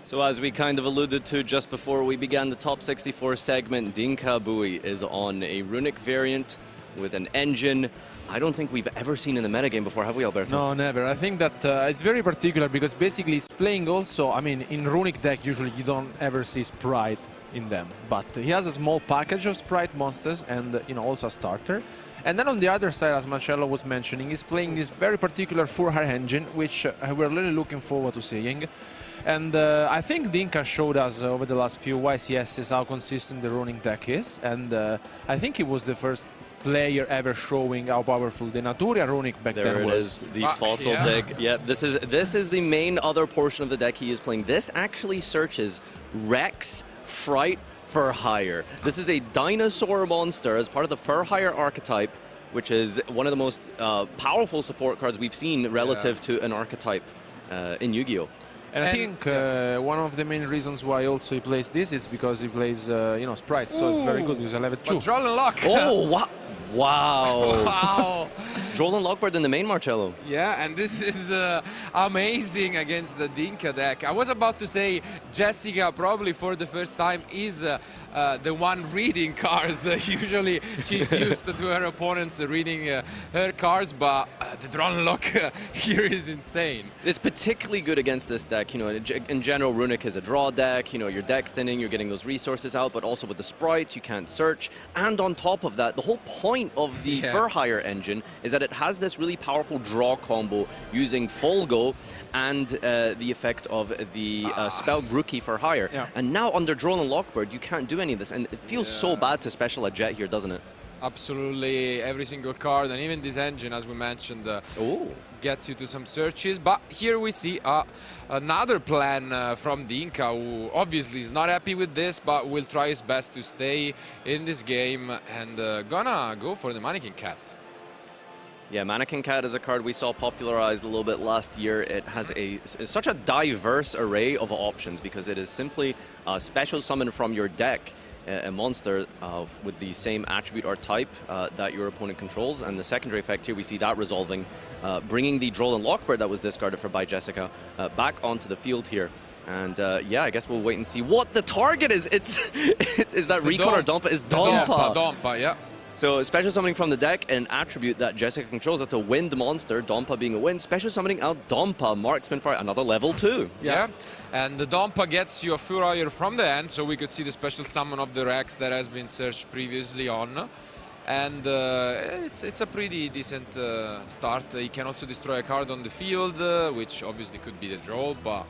So as we kind of alluded to just before we began the top 64 segment, Dinh is on a runic variant with an engine I don't think we've ever seen in the metagame before, have we, Alberto? No, never. I think that it's very particular because basically he's playing also, I mean, in runic deck usually you don't ever see Sprite in them, but he has a small package of Sprite monsters and also a starter. And then on the other side, as Marcello was mentioning, he's playing this very particular 4-hire engine, which we're really looking forward to seeing. And I think Dinh showed us over the last few YCSs how consistent the runic deck is, and I think he was the first player ever showing how powerful the Naturia runic back then was. There it is, the fossil dig. Yeah, this is the main other portion of the deck he is playing. This actually searches Rex, Fright, for hire. This is a dinosaur monster as part of the Fur Hire archetype, which is one of the most powerful support cards we've seen relative to an archetype in Yu-Gi-Oh! And I think one of the main reasons why also he plays this is because he plays, Sprite, so it's very good because I level 2. Draw and lock. Oh, wow. Wow. Droll and Lockbird in the main, Marcello. Yeah, and this is amazing against the Dinh deck. I was about to say Jessica probably for the first time is the one reading cards. Usually she's used to her opponents reading her cards, but the Draw and Lock here is insane. It's particularly good against this deck. In general, Runic is a draw deck. You're deck thinning, you're getting those resources out, but also with the sprites, you can't search. And on top of that, the whole point of the Fur Hire engine is that it has this really powerful draw combo using Folgo and the effect of the spell Rookie for Hire. Yeah. And now under Droll and Lockbird, you can't do any of this. And it feels so bad to special a Jet here, doesn't it? Absolutely, every single card, and even this engine, as we mentioned, gets you to some searches. But here we see another plan from Dinh, who obviously is not happy with this, but will try his best to stay in this game and gonna go for the Mannequin Cat. Yeah, Mannequin Cat is a card we saw popularized a little bit last year. It has such a diverse array of options because it is simply a special summon from your deck, a monster with the same attribute or type that your opponent controls. And the secondary effect here, we see that resolving, bringing the Droll and Lockbird that was discarded for by Jessica back onto the field here. And yeah, I guess we'll wait and see what the target is. Is that Rikka or Dompa? It's Dompa. Dompa, yeah. So special summoning from the deck, an attribute that Jessica controls. That's a wind monster, Dompa being a wind. Special summoning out Dompa, marksman for another level 2. Yeah, and the Dompa gets you a Furrier from the end, so we could see the special summon of the Rex that has been searched previously on. And it's a pretty decent start. He can also destroy a card on the field, which obviously could be the draw, but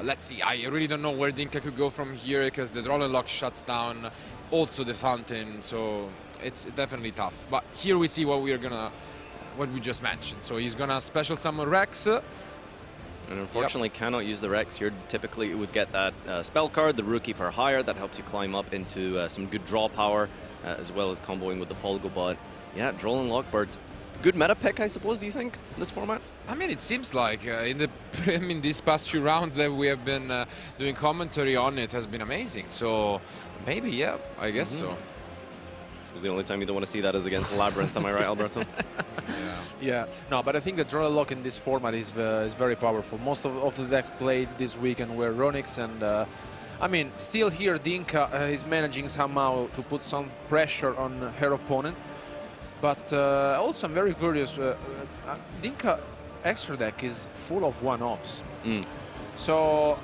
let's see. I really don't know where Dinh could go from here because the Draw and Lock shuts down also the fountain, so it's definitely tough. But here we see what we just mentioned. So he's gonna special summon Rex. And unfortunately cannot use the Rex here. Typically it would get that spell card, the Rookie for Hire, that helps you climb up into some good draw power, as well as comboing with the Folgo. But yeah, Droll and Lockbird. Good meta pick, I suppose, do you think, this format? I mean, it seems like in these past few rounds that we have been doing commentary on it has been amazing. So maybe, yeah, I guess so. The only time you don't want to see that is against Labyrinth, am I right, Alberto? Yeah, no, but I think the Draw and Lock in this format is very powerful. Most of the decks played this weekend were Runics, and I mean, still here Dinh is managing somehow to put some pressure on her opponent. But also I'm very curious, Dinh extra deck is full of one-offs. So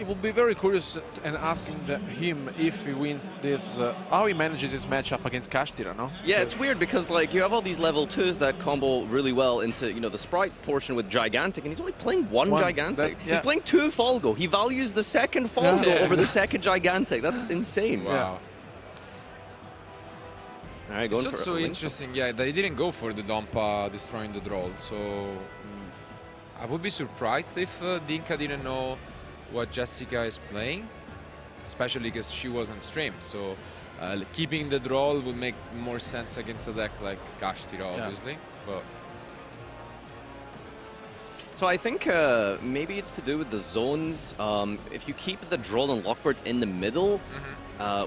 it will be very curious and asking him if he wins this, how he manages his matchup against Kashtira, no? Yeah, it's weird because like you have all these level 2s that combo really well into the Sprite portion with Gigantic, and he's only playing one Gigantic. He's playing 2 Folgo. He values the second Folgo over the second Gigantic. That's insane. Wow. All right, it's also interesting, that he didn't go for the Dompa destroying the Droll. So I would be surprised if Dinh didn't know what Jessica is playing, especially because she was on stream. So keeping the Droll would make more sense against a deck like Kashtira, obviously. But so I think maybe it's to do with the zones. If you keep the Droll and Lockbird in the middle,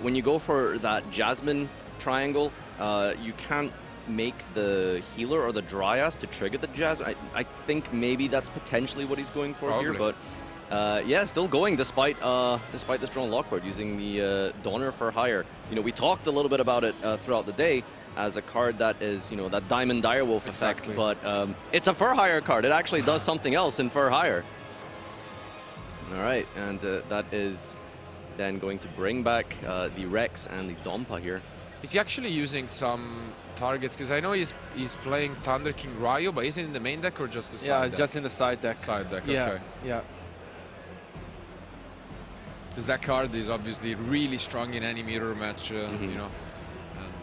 when you go for that Jasmine triangle, you can't make the healer or the Dryas to trigger the Jasmine. I think maybe that's potentially what he's going for here, but Yeah, still going despite this drone lockboard using the Donner for hire. You know, we talked a little bit about it throughout the day as a card that is, you know, that Diamond Direwolf effect, but it's a for hire card. It actually does something else in for hire. All right, and that is then going to bring back the Rex and the Dompa here. Is he actually using some targets? Because I know he's playing Thunder King Ryo, but is it in the main deck or just the side deck? Yeah, just in the side deck. Side deck, Yeah, okay. yeah. Because that card is obviously really strong in any mirror match, you know. And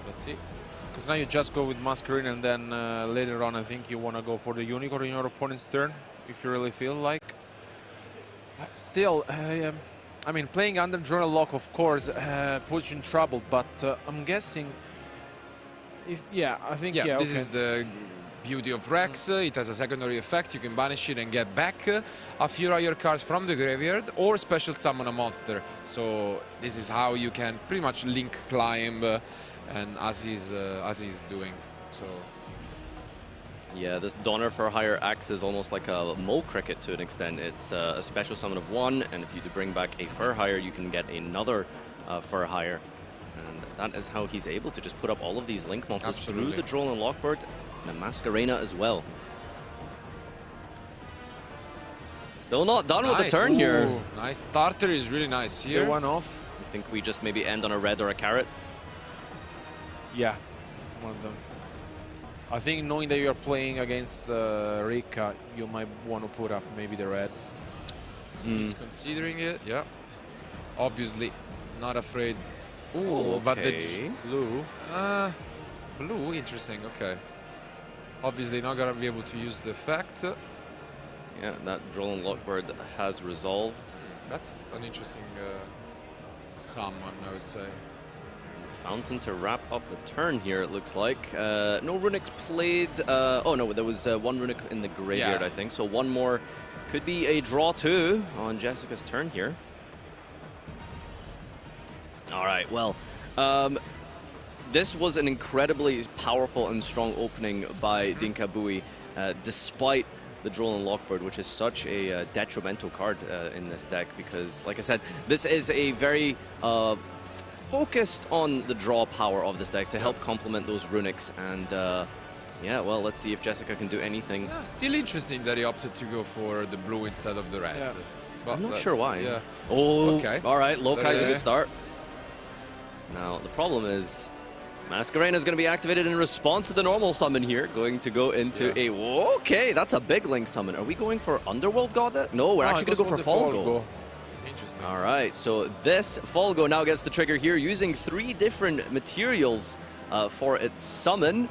let's see. Because now you just go with Masquerade, and then later on I think you want to go for the Unicorn in your opponent's turn, if you really feel like. Still, I mean, playing under Journal Lock, of course, puts you in trouble, but I'm guessing if, I think, this okay. is the beauty of Rex. It has a secondary effect. You can banish it and get back a few rare cards from the graveyard or special summon a monster. So this is how you can pretty much link climb and as he's doing. So Yeah, this Donner for hire acts as almost like a Mole Cricket to an extent. It's a special summon of 1, and if you do bring back a Fur Hire, you can get another Fur Hire. And that is how he's able to just put up all of these Link monsters through the Droll and Lockbird, and the Masquerena as well. Still not done with the turn here. Ooh, nice starter is really nice here. Clear one off. You think we just maybe end on a red or a carrot? Yeah, one of them. I think knowing that you're playing against Rikka, you might want to put up maybe the red. So he's considering it, yeah. Obviously, not afraid. Ooh, but the blue. Blue, interesting, okay. Obviously not gonna be able to use the effect. Yeah, that Droll and Lockbird has resolved. That's an interesting summon, I would say. Fountain to wrap up the turn here, it looks like. No runics played. Oh no, there was one runic in the graveyard, I think. So one more could be a draw too on Jessica's turn here. All right, well, this was an incredibly powerful and strong opening by Dinkabui, despite the Droll and Lockbird, which is such a detrimental card in this deck because, like I said, this is a very focused on the draw power of this deck to help complement those runics, and yeah, well, let's see if Jessica can do anything. Yeah, still interesting that he opted to go for the blue instead of the red. Yeah. But I'm not sure why. Yeah. Oh, okay. All right, Lokai's a good Okay. start. Now, the problem is Masquerena is going to be activated in response to the normal summon here, going to go into a... Okay, that's a big Link summon. Are we going for Underworld God? No, we're actually going to go for Folgo. Interesting. All right, so this Folgo now gets the trigger here using 3 different materials for its summon.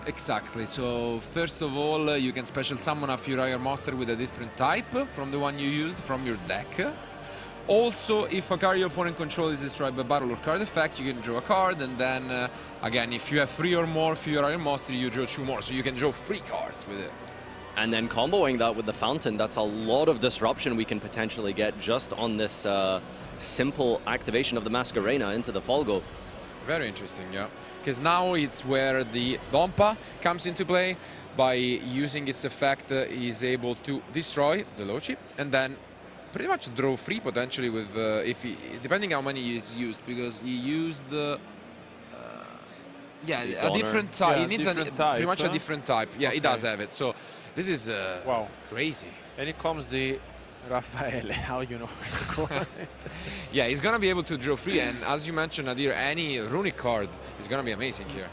Exactly. So first of all, you can special summon a Furier monster with a different type from the one you used from your deck. Also, if a card your opponent controls is destroyed by battle or card effect, you can draw a card, and then again, if you have 3 or more Furier monster, you draw 2 more. So you can draw 3 cards with it. And then comboing that with the Fountain, that's a lot of disruption we can potentially get just on this simple activation of the Masquerena into the Folgo. Very interesting, yeah. Because now it's where the Dompa comes into play. By using its effect, he's able to destroy the Lochi and then pretty much draw 3 potentially with, if he, depending how many he's used, because he used a different type. Yeah, he needs pretty much a different type. Yeah, he does have it. So this is wow, crazy. And it comes the Raffaele, how you know? Yeah, he's gonna be able to draw 3, and as you mentioned, Nadir, any runic card is gonna be amazing here.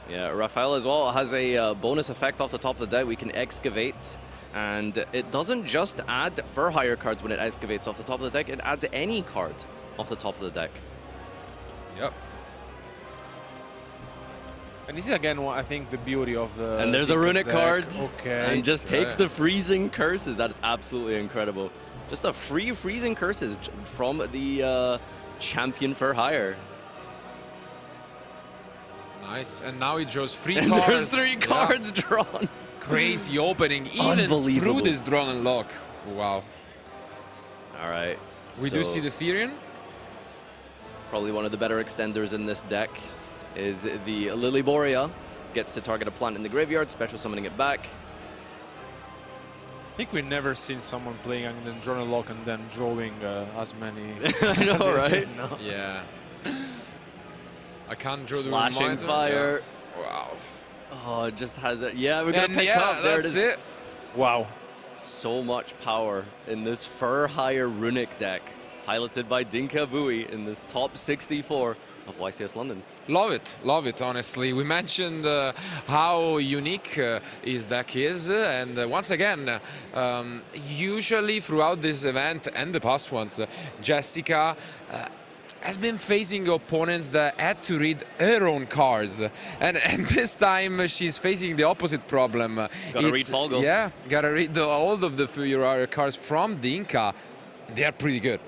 Yeah, Raphael as well has a bonus effect off the top of the deck. We can excavate, and it doesn't just add Fur Hire cards when it excavates off the top of the deck, it adds any card off the top of the deck. Yep. And this is again, I think, the beauty of the. And there's a runic card, okay, and just takes the freezing curses. That is absolutely incredible. Just a free freezing curses from the champion for hire. Nice, and now he draws 3 And cards. there's 3 cards drawn. Crazy opening, even through this draw and lock. Wow. All right. We do see the Therian. Probably one of the better extenders in this deck is the Lilyborea. Gets to target a plant in the graveyard, special summoning it back. think we've never seen someone playing and then drawing a lock and then drawing as many. I know, right? No. Yeah. I can't draw the Flashing reminder. fire. Yeah. Wow. Oh, it just has it. Yeah, we're going to And pick yeah, up. There it that's is. it. Wow. So much power in this Fur Hire Runic deck, piloted by Dinka Bui in this top 64 of Ycs London. Love it, honestly. We mentioned how unique his deck is, and once again, usually throughout this event and the past ones, Jessica has been facing opponents that had to read her own cards, and this time she's facing the opposite problem. Gotta read Folgo. Yeah, gotta read all of the Furiara cards from Dinka. They are pretty good.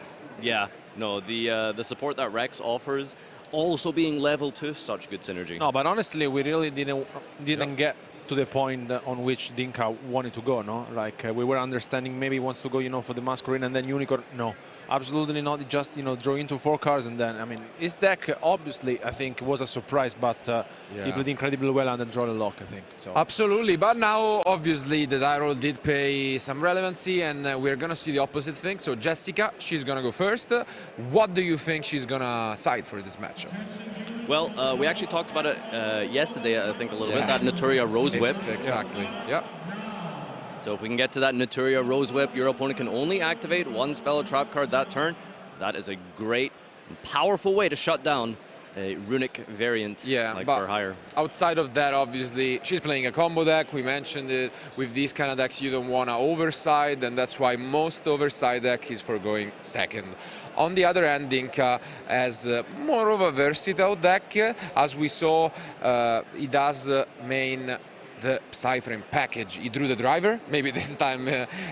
Yeah, no, the support that Rex offers, also being level 2, such good synergy. No, but honestly, we really didn't get to the point on which Dinka wanted to go, no? Like, we were understanding maybe he wants to go, you know, for the Masquerade and then Unicorn. No, absolutely not. He just, you know, draw into 4 cards and then, I mean, his deck, obviously, I think, was a surprise, but he played incredibly well and then draw a lock, I think. So. Absolutely, but now, obviously, the die roll did pay some relevancy, and we're going to see the opposite thing. So, Jessica, she's going to go first. What do you think she's going to side for this matchup? Well, we actually talked about it yesterday, I think, a little bit, that Naturia Rose Whip. Exactly, yeah. So if we can get to that Naturia Rose Whip, your opponent can only activate 1 spell or trap card that turn. That is a great and powerful way to shut down a runic variant like for hire. Outside of that, obviously, she's playing a combo deck. We mentioned it. With these kind of decks, you don't want to overside, and that's why most overside deck is for going second. On the other hand, Dinka has more of a versatile deck. As we saw, he does main the Psyframe package. He drew the driver. Maybe this time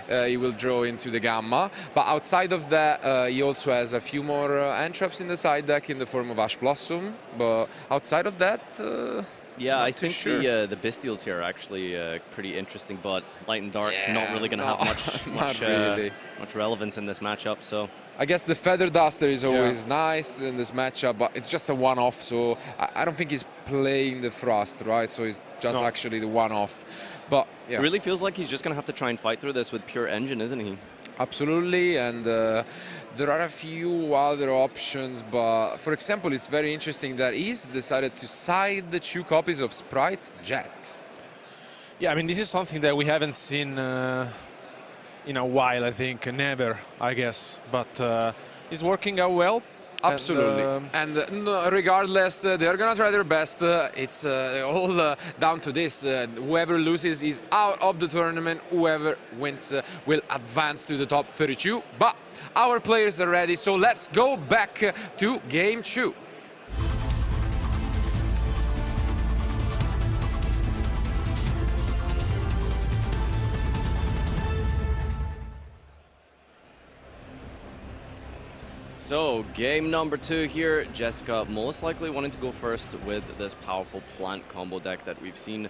he will draw into the Gamma. But outside of that, he also has a few more entraps in the side deck in the form of Ash Blossom. But outside of that, yeah, I think sure. the Bestials here are actually pretty interesting, but Light and Dark not really going to have much relevance in this matchup. So I guess the Feather Duster is always nice in this matchup, but it's just a one-off, so I don't think he's playing the Frost, right? So it's just actually the one-off. But yeah. It really feels like he's just going to have to try and fight through this with pure engine, isn't he? Absolutely, and there are a few other options, but for example, it's very interesting that he's decided to side the 2 copies of Sprite Jet. Yeah, I mean, this is something that we haven't seen in a while, I think, never, I guess, but it's working out well. Absolutely, and regardless, they're gonna try their best. It's all down to this. Whoever loses is out of the tournament. Whoever wins will advance to the top 32. But our players are ready, so let's go back to game 2. So, game number 2 here. Jessica most likely wanting to go first with this powerful plant combo deck that we've seen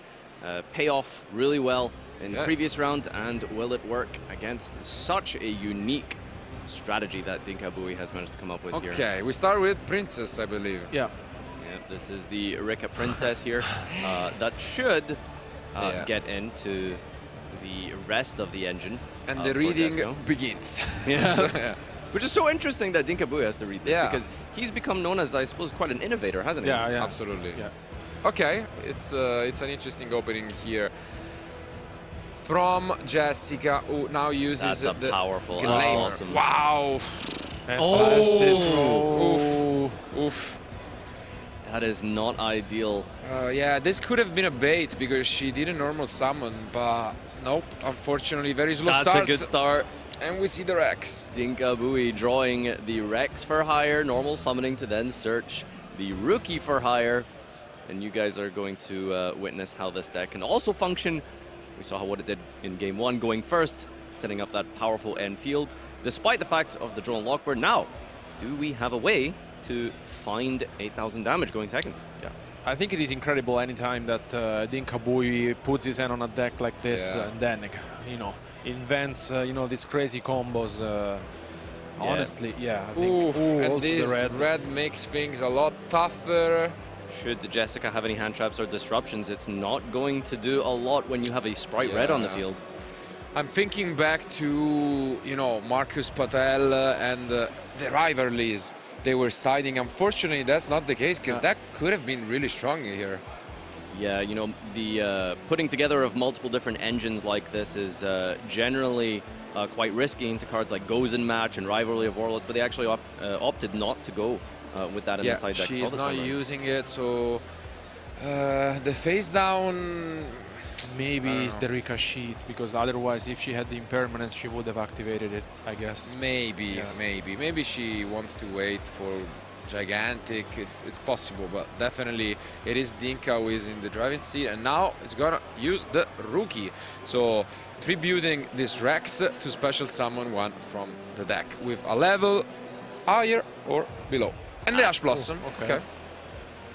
pay off really well in the previous round. And will it work against such a unique strategy that Dinka Bui has managed to come up with here? Okay, we start with Princess, I believe. Yeah. This is the Rikka Princess here that should get into the rest of the engine. And the reading begins. Yeah. Which is so interesting that Dinka Bui has to read this because he's become known as, I suppose, quite an innovator, hasn't he? Yeah, absolutely. Yeah. Okay, it's an interesting opening here from Jessica, who now uses the powerful awesome. Wow. Oof. That is not ideal. Yeah, this could have been a bait because she did a normal summon, but nope, unfortunately, very slow start. That's a good start. And we see the Rex. Dinka Bui drawing the Rex for hire, normal summoning to then search the Rookie for hire. And you guys are going to witness how this deck can also function. We saw what it did in game 1 going first, setting up that powerful end field, despite the fact of the drone lockbird. Now, do we have a way to find 8,000 damage going second? Yeah. I think it is incredible anytime that Dinka Bui puts his hand on a deck like this and then, you know, invents, you know, these crazy combos. Honestly, I think. And this red makes things a lot tougher. Should Jessica have any hand traps or disruptions, it's not going to do a lot when you have a Sprite Red on the field. I'm thinking back to, you know, Marcus Patel and the rivalries they were siding. Unfortunately, that's not the case, because that could have been really strong here. Yeah, you know, the putting together of multiple different engines like this is generally quite risky into cards like Gozen Match and Rivalry of Warlords, but they actually opted not to go with that in the side deck. She's not using it, so the face down... Maybe it's the Rikka sheet, because otherwise, if she had the impermanence, she would have activated it, I guess. Maybe, maybe she wants to wait for Gigantic. It's possible, but definitely it is Dinka who is in the driving seat, and now it's gonna use the rookie. So tributing this Rex to special summon one from the deck with a level higher or below. And the Ash Blossom. Okay.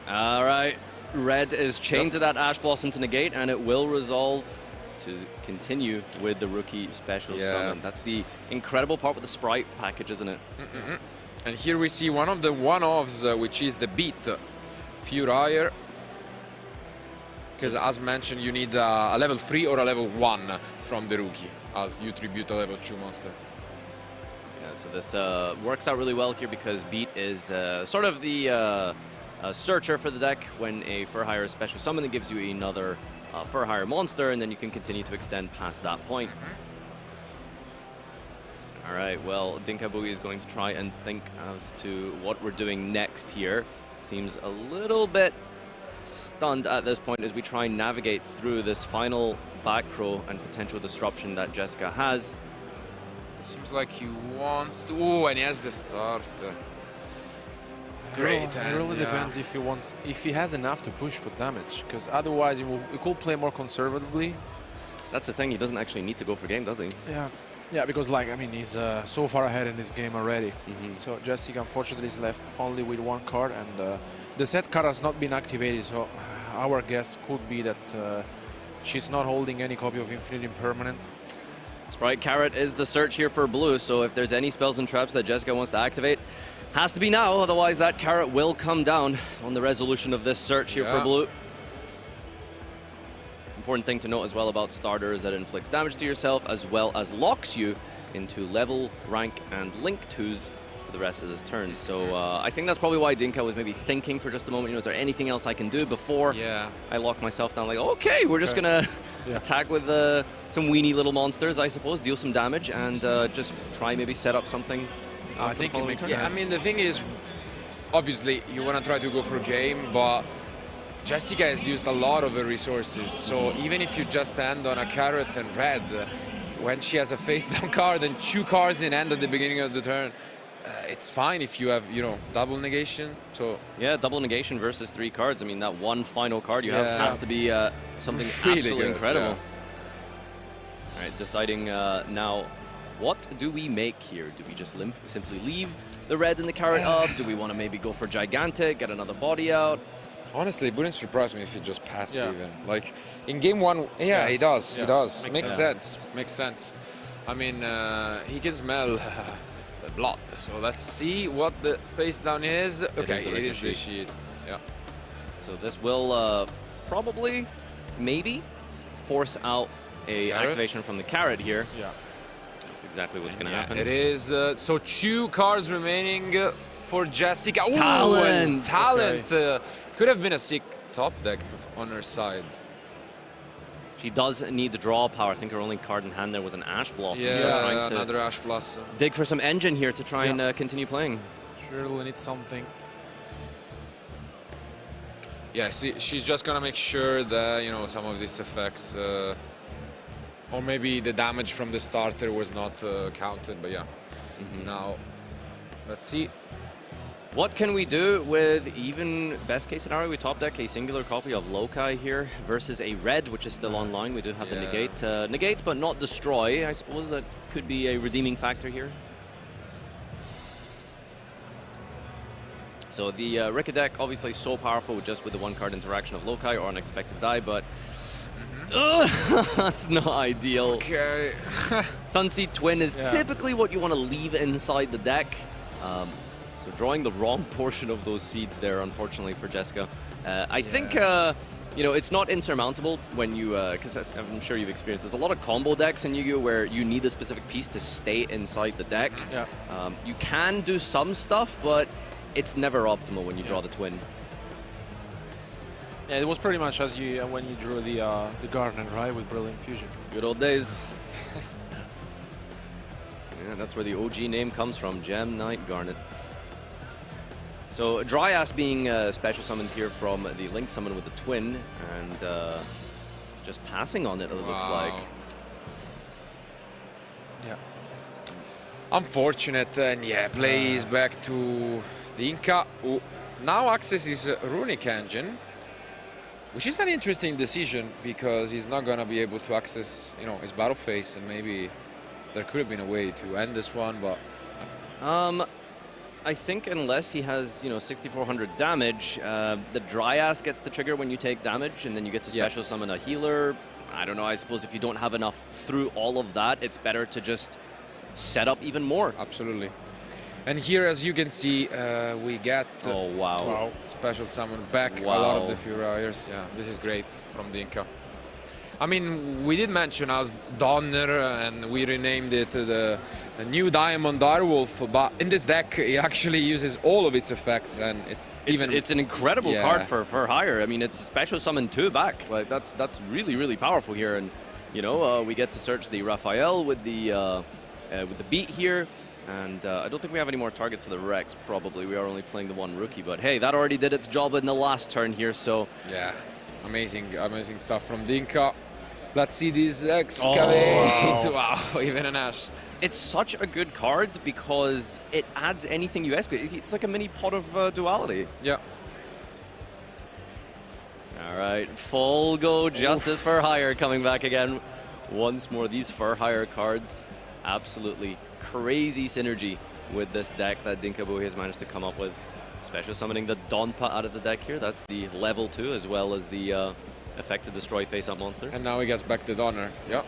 All right. Red is chained to that Ash Blossom to negate, and it will resolve to continue with the rookie special summon. That's the incredible part with the Sprite package, isn't it? And here we see one of the one-offs, which is the Beat Furier. Because as mentioned, you need a level 3 or a level 1 from the rookie, as you tribute a level 2 monster. Yeah, so this works out really well here, because Beat is sort of the searcher for the deck. When a Furhire is special summon, it gives you another Furhire monster, and then you can continue to extend past that point. All right, well, Dinka Boogie is going to try and think as to what we're doing next here. Seems a little bit stunned at this point as we try and navigate through this final back row and potential disruption that Jessica has. Seems like he wants to... Oh, and he has the start. Great. It really depends if he wants, if he has enough to push for damage, because otherwise he could play more conservatively. That's the thing, he doesn't actually need to go for game, does he? Yeah, because like, I mean, he's so far ahead in this game already. So Jessica unfortunately is left only with one card, and the set card has not been activated, so our guess could be that she's not holding any copy of Infinite Impermanence. Sprite Carrot is the search here for blue, so if there's any spells and traps that Jessica wants to activate, has to be now, otherwise that carrot will come down on the resolution of this search here for blue. Important thing to note as well about starter is that it inflicts damage to yourself, as well as locks you into level, rank, and link 2s for the rest of this turn. So I think that's probably why Dinka was maybe thinking for just a moment, you know, is there anything else I can do before I lock myself down? Like, okay, we're just gonna attack with some weenie little monsters, I suppose, deal some damage, and just try maybe set up something. I think it makes sense. Yeah, I mean, the thing is, obviously, you want to try to go for game, but Jessica has used a lot of her resources, so even if you just end on a carrot and red, when she has a face-down card and 2 cards in hand at the beginning of the turn, it's fine if you have, you know, double negation. So yeah, double negation versus 3 cards. I mean, that one final card you have has to be something really absolutely good, incredible. All right, deciding now, what do we make here? Do we just simply leave the red and the carrot up? Do we want to maybe go for Gigantic, get another body out? Honestly, it wouldn't surprise me if he just passed even. Like, in game 1, he does. He does. Makes sense. Makes sense. I mean, he can smell the blood. So let's see what the face down is. Okay, it is the sheet. Yeah. So this will probably, maybe, force out a activation from the carrot here. Yeah. That's exactly what's going to happen. It is. So 2 cards remaining for Jessica. Ooh, Talent! Talent! Could have been a sick top deck on her side. She does need the draw power. I think her only card in hand there was an Ash Blossom. Yeah, so trying to another Ash Blossom. dig for some engine here to try and continue playing. Surely needs something. Yeah, she's just gonna make sure that, you know, some of these effects, or maybe the damage from the starter was not counted, but yeah. Now, let's see. What can we do with even best case scenario? We top deck a singular copy of Lokai here versus a red, which is still online. We do have the negate. Negate but not destroy. I suppose that could be a redeeming factor here. So the Rikka deck, obviously so powerful just with the 1-card interaction of Lokai or Unexpected Die, but that's not ideal. Okay. Sunseed Twin is typically what you want to leave inside the deck. So drawing the wrong portion of those seeds there, unfortunately, for Jessica. I think You know, it's not insurmountable when you, because I'm sure you've experienced, there's a lot of combo decks in Yu-Gi-Oh! Where you need a specific piece to stay inside the deck. Yeah. You can do some stuff, but it's never optimal when you draw the twin. Yeah, it was pretty much as you when you drew the Garden, right, with Brilliant Fusion. Good old days. Yeah, that's where the OG name comes from, Gem Knight Garnet. So Dryas being special summoned here from the Link summon with the twin, and just passing on it, it looks like. Yeah. Unfortunate, and yeah, plays back to the Inca, who now accesses Runic Engine, which is an interesting decision because he's not gonna be able to access, you know, his battle phase, and maybe there could have been a way to end this one, but. I think unless he has, you know, 6,400 damage, the Dryas gets the trigger when you take damage, and then you get to special summon a healer. I don't know, I suppose if you don't have enough through all of that, it's better to just set up even more. Absolutely. And here, as you can see, we get wow. special summon back a lot of the Furiers. Yeah, this is great from the Inca. I mean, we did mention as Donner, and we renamed it the new Diamond Direwolf, but in this deck, it actually uses all of its effects, and it's an incredible card for hire. I mean, it's a special summon 2 back. Like that's really powerful here, and you know, we get to search the Raphael with the beat here. And I don't think we have any more targets for the Rex, probably. We are only playing the one rookie, but hey, that already did its job in the last turn here, so. Yeah, amazing stuff from Dinka. Let's see this excavate. Oh, wow, even an Ash. It's such a good card because it adds anything you excavate. It's like a mini pot of duality. Yeah. All right, full go Justice for Hire coming back again. Once more, these for hire cards, absolutely crazy synergy with this deck that Dinkaboy has managed to come up with. Special summoning the Donpa out of the deck here. That's the level 2 as well as the effect to destroy face-up monsters. And now he gets back to Donner. Yeah.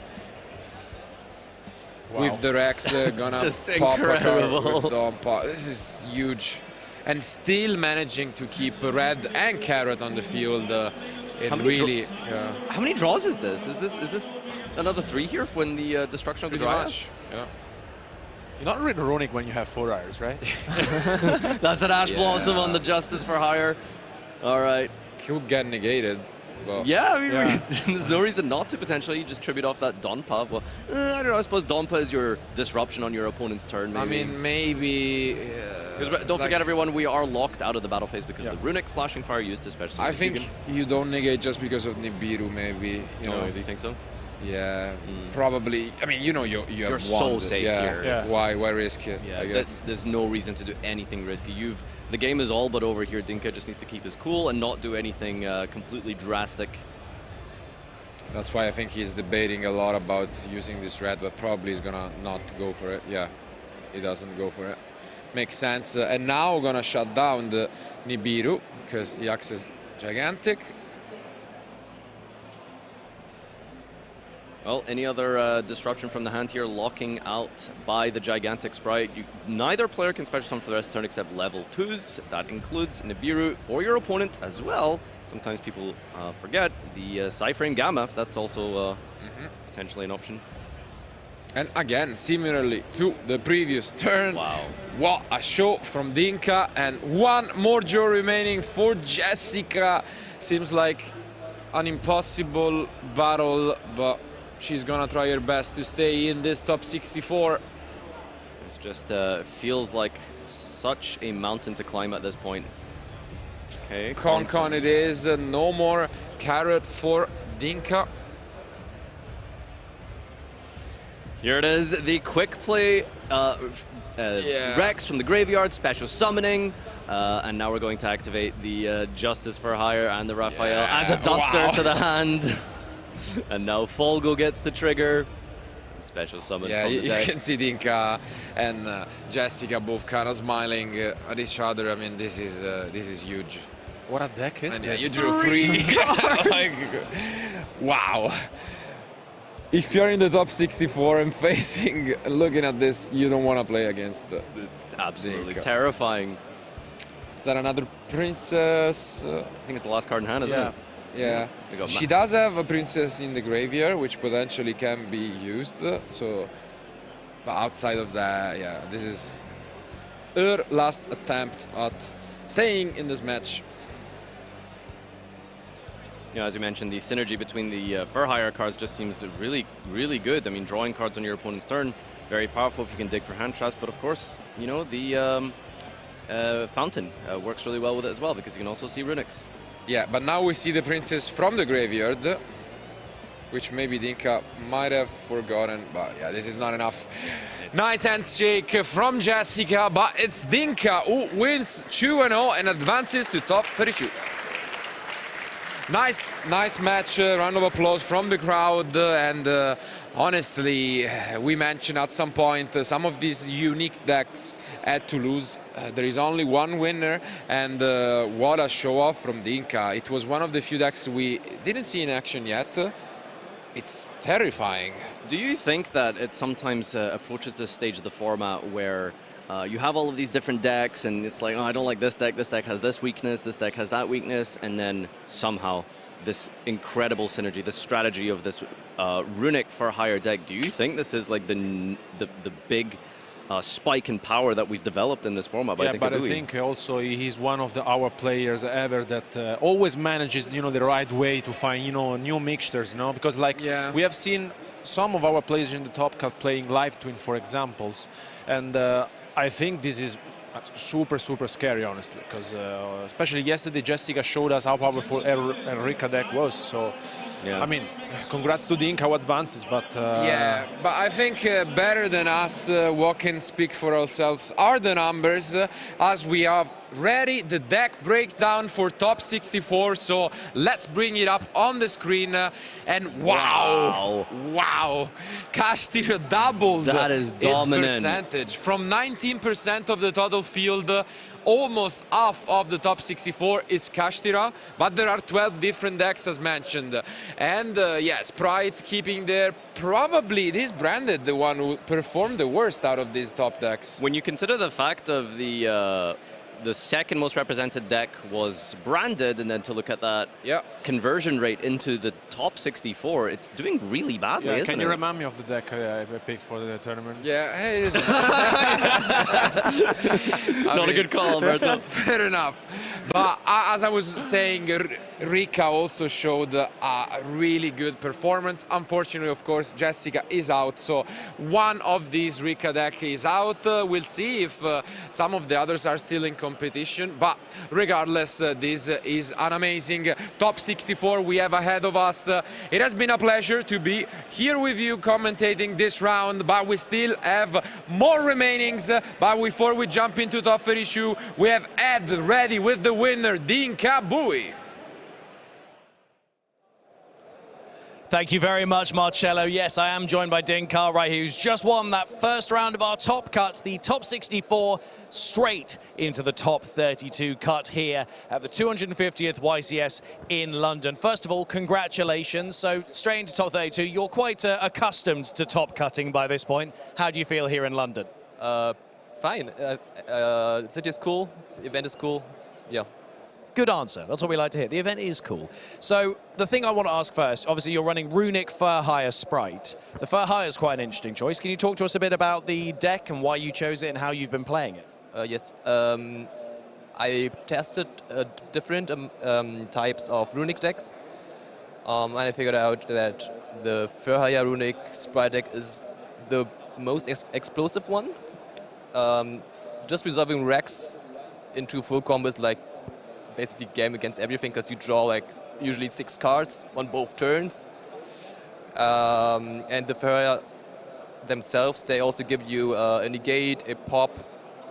Wow. With the Rex gonna just pop incredible. a card with Donpa. This is huge. And still managing to keep Red and Carrot on the field. How many draws is this? Is this another 3 here when the destruction of the Dryas? Yeah. You're not really runic when you have 4 Iris, right? That's an Ash Blossom on the Justice for Hire. All right. Could get negated. Well, yeah, I mean, there's no reason not to potentially. You just tribute off that Donpa. Well, I don't know. I suppose Donpa is your disruption on your opponent's turn. Maybe. I mean, maybe. Don't forget, everyone, we are locked out of the battle phase because the runic flashing fire used to special. I think you don't negate just because of Nibiru, maybe. You know. Do you think so? Yeah, probably. I mean, you know, you're have so safe here. Yeah. Why risk it? Yeah, I guess. there's no reason to do anything risky. The game is all but over here. Dinka just needs to keep his cool and not do anything completely drastic. That's why I think he's debating a lot about using this red, but probably he's gonna not go for it. Yeah, he doesn't go for it. Makes sense. And now gonna shut down the Nibiru because he accesses Gigantic. Well, any other disruption from the hand here, locking out by the Gigantic Sprite. Neither player can special summon for the rest of the turn except level 2s. That includes Nibiru for your opponent as well. Sometimes people forget the Cyframe Gamma. That's also potentially an option. And again, similarly to the previous turn. Wow. What a show from Dinka. And one more draw remaining for Jessica. Seems like an impossible battle, but she's gonna try her best to stay in this top 64. It just feels like such a mountain to climb at this point. Okay, Con it is. No more Carrot for Dinka. Here it is, the quick play Rex from the graveyard, special summoning. And now we're going to activate the Justice for Hire and the Raphael. Adds a Duster to the hand. And now Folgo gets the trigger. Special summon from the deck. You can see Dinka and Jessica both kind of smiling at each other. I mean, this is huge. What a deck is and this? you drew 3. Like, wow. If you're in the top 64 and facing, looking at this, you don't want to play against It's absolutely Dinka. terrifying. Is that another princess? I think it's the last card in hand, isn't it? Yeah, We got she does have a princess in the graveyard, which potentially can be used. So, but outside of that, yeah, this is her last attempt at staying in this match. You know, as you mentioned, the synergy between the Fur Hire cards just seems really, really good. I mean, drawing cards on your opponent's turn, very powerful if you can dig for hand traps. But of course, you know, the Fountain works really well with it as well, because you can also see Runics. Yeah, but now we see the princess from the graveyard, which maybe Dinka might have forgotten, but yeah, this is not enough. Nice handshake from Jessica, but it's Dinka who wins 2-0 and advances to top 32. Nice match, round of applause from the crowd, and honestly, we mentioned at some point some of these unique decks had to lose. There is only one winner, and what a show-off from Dinka. It was one of the few decks we didn't see in action yet. It's terrifying. Do you think that it sometimes approaches this stage of the format where you have all of these different decks and it's like, oh, I don't like this deck has this weakness, this deck has that weakness, and then somehow this incredible synergy, the strategy of this Runic for hire deck, do you think this is like the big spike in power that we've developed in this format? Yeah, but I think also he's one of our players ever that always manages, you know, the right way to find, you know, new mixtures, you know, because like we have seen some of our players in the top cut playing Live Twin, for examples, and I think this is super scary, honestly, because especially yesterday Jessica showed us how powerful Rikka deck was. So I mean, congrats to Dink how advances, but yeah, but I think better than us what can speak for ourselves are the numbers, as we have ready the deck breakdown for top 64. So let's bring it up on the screen, and wow, Castir doubled that is dominant. Its percentage from 19% of the total field. Almost half of the top 64 is Kashtira, but there are 12 different decks as mentioned. And yes, Sprite keeping there. Probably this branded the one who performed the worst out of these top decks. When you consider the fact of the second most represented deck was branded, and then to look at that conversion rate into the top 64, it's doing really badly, isn't it? Can you remind me of the deck I picked for the tournament? Yeah, hey, not a good call, Alberto. Fair enough. But as I was saying, Rikka also showed a really good performance. Unfortunately, of course, Jessica is out, so one of these Rikka deck is out. We'll see if some of the others are still in competition, but regardless, this is an amazing top 64 we have ahead of us. It has been a pleasure to be here with you commentating this round, but we still have more remainings. But before we jump into top 32, we have Ed ready with the winner, Dinka Bui. Thank you very much, Marcello. Yes, I am joined by Dinka right here, who's just won that first round of our top cut, the top 64, straight into the top 32 cut here at the 250th YCS in London. First of all, congratulations. So straight into top 32, you're quite accustomed to top cutting by this point. How do you feel here in London? Fine. City is cool, event is cool, yeah. Good answer. That's what we like to hear. The event is cool. So the thing I want to ask first, obviously you're running Runic Fur Hire Sprite. The Fur Hire is quite an interesting choice. Can you talk to us a bit about the deck and why you chose it and how you've been playing it? Yes. I tested different types of Runic decks, and I figured out that the Fur Hire Runic Sprite deck is the most explosive one. Just resolving Rex into full combos, like basically game against everything, because you draw like usually 6 cards on both turns, and the Fur themselves, they also give you a negate, a pop,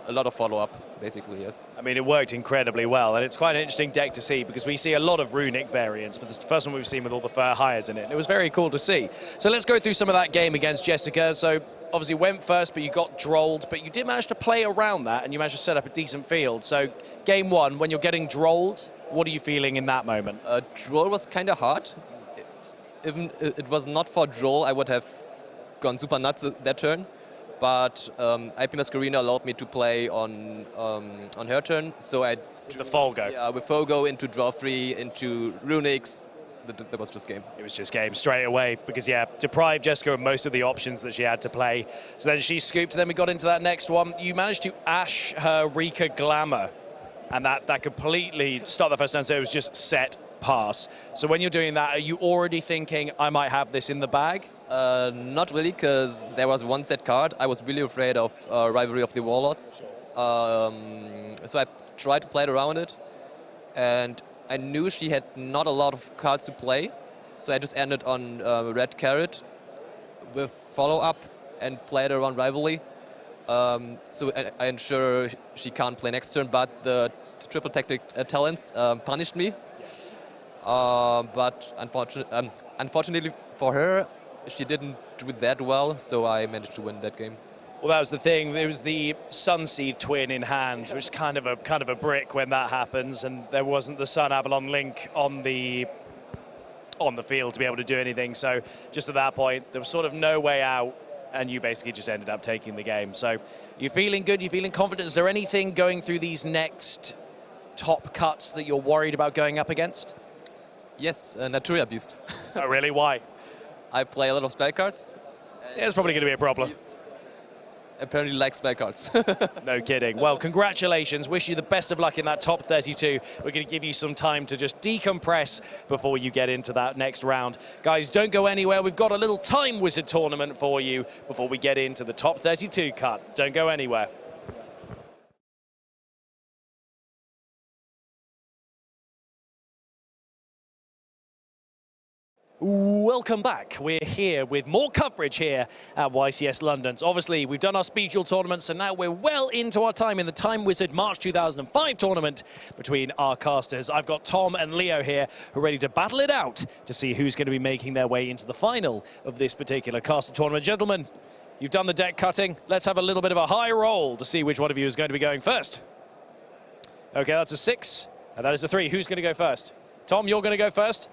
a lot of follow-up, basically, yes. I mean, it worked incredibly well, and it's quite an interesting deck to see because we see a lot of Runic variants, but it's the first one we've seen with all the Fur Hires in it, and it was very cool to see. So let's go through some of that game against Jessica. So obviously went first, but you got drolled, but you did manage to play around that, and you managed to set up a decent field. So game one, when you're getting drolled, what are you feeling in that moment? Droll was kind of hard. Even if it was not for droll, I would have gone super nuts that turn. But IP Masquerena allowed me to play on her turn, so I... The Folgo. Yeah, with Folgo into draw 3, into Runics, that was just game. It was just game straight away because, yeah, deprived Jessica of most of the options that she had to play. So then she scooped, then we got into that next one. You managed to ash her Rikka Glamour, and that completely stopped the first turn, so it was just set, pass. So when you're doing that, are you already thinking, I might have this in the bag? Not really, because there was one set card. I was really afraid of Rivalry of the Warlords. So I tried to play it around it, and I knew she had not a lot of cards to play, so I just ended on Red Carrot with follow-up and played around Rivalry. So I ensure she can't play next turn, but the triple tactic talents punished me. Yes. But unfortunately for her, she didn't do that well, so I managed to win that game. Well, that was the thing. There was the Sunseed twin in hand, which is kind of a brick when that happens, and there wasn't the Sun Avalon link on the field to be able to do anything. So just at that point, there was sort of no way out, and you basically just ended up taking the game. So you're feeling good, you're feeling confident. Is there anything going through these next top cuts that you're worried about going up against? Yes, Naturia Beast. Oh, really? Why? I play a lot of spell cards. Yeah, it's probably going to be a problem. Beast apparently likes spell cards. No kidding. Well, congratulations. Wish you the best of luck in that top 32. We're going to give you some time to just decompress before you get into that next round. Guys, don't go anywhere. We've got a little Time Wizard tournament for you before we get into the top 32 cut. Don't go anywhere. Welcome back. We're here with more coverage here at Ycs London. So obviously, we've done our speed duel tournament, so now we're well into our time in the Time Wizard March 2005 tournament between our casters. I've got Tom and Leo here who are ready to battle it out to see who's going to be making their way into the final of this particular caster tournament. Gentlemen, you've done the deck cutting. Let's have a little bit of a high roll to see which one of you is going to be going first. Okay, that's a 6, and that is a 3. Who's going to go first? Tom, you're going to go first?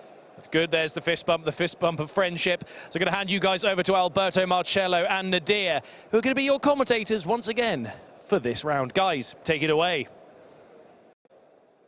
Good, there's the fist bump of friendship. So I'm going to hand you guys over to Alberto, Marcello and Nadir, who are going to be your commentators once again for this round. Guys, take it away.